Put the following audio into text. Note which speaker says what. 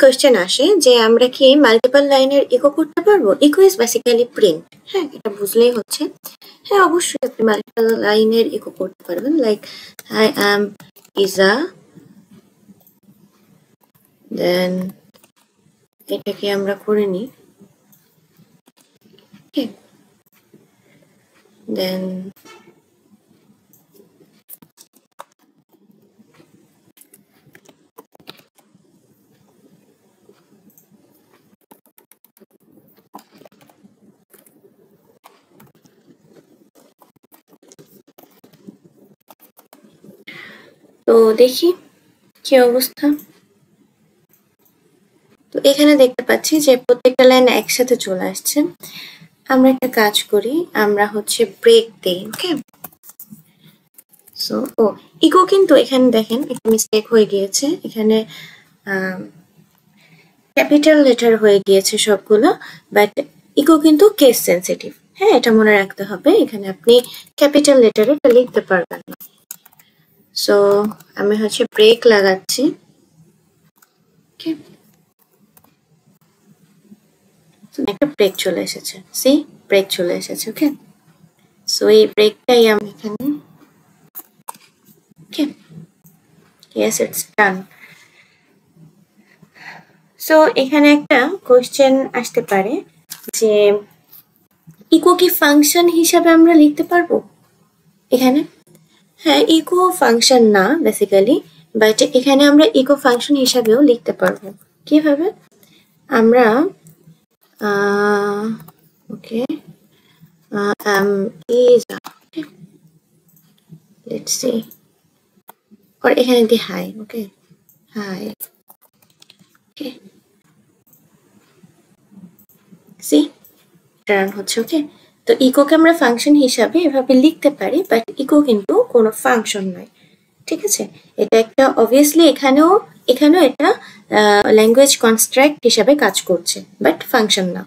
Speaker 1: Question আসে যে আমরা কি মাল্টিপল লাইনের ইকো করতে পারবো? Echo is basically print. হ্যাঁ, এটা বুঝলেই হচ্ছে। হ্যাঁ, অবশ্যই আপনি মাল্টিপল লাইনের ইকো করতে পারবেন। লাইক আই অ্যাম ইজা, দেন এটাকে আমরা করে নিই। ওকে, দেন তো দেখি কি অবস্থা। তো এখানে দেখতে পাচ্ছি যে প্রত্যেকটা লাইন একসাথে চলে আসছে। আমরা একটা কাজ করি, আমরা হচ্ছে ব্রেক দেই। ওকে, সো ইকো কিন্তু এখানে দেখেন একটা মিস্টেক হয়ে গিয়েছে। এখানে ক্যাপিটাল লেটার হয়ে গিয়েছে সবগুলো, বাট ইকো কিন্তু কেস সেন্সিটিভ। হ্যাঁ, এটা মনে রাখতে হবে। এখানে আপনি ক্যাপিটাল লেটারে এটা লিখতে পারবেন না। সো আমি হচ্ছে ব্রেক লাগাচ্ছি। ওকে, একটা ব্রেক চলে এসেছে। সি, ব্রেক চলে এসেছে। ওকে, সো এই ব্রেকটাই আমি এখানে, ওকে, ইয়েস, ইটস ডান। সো এখানে একটা কোয়েশ্চেন আসতে পারে যে ইকো কি ফাংশন হিসাবে আমরা লিখতে পারবো এখানে? হ্যাঁ, ইকো ফাংশন না বেসিক্যালি, বাট এখানে আমরা ইকো ফাংশন হিসাবেও লিখতে পারবো। কিভাবে? আমরা ওকে, is let's see, or এখানে দি হাই। ওকে, হাই। ওকে, সি, রান হচ্ছে। ওকে, তো ইকোকে আমরা ফাংশন হিসাবে এভাবে লিখতে পারি, বাট ইকো কিন্তু কোনো ফাংশন নয়। ঠিক আছে, এটা একটা অবভিয়াসলি এখানেও এটা ল্যাঙ্গুয়েজ কনস্ট্রাক্ট হিসাবে কাজ করছে, বাট ফাংশন না।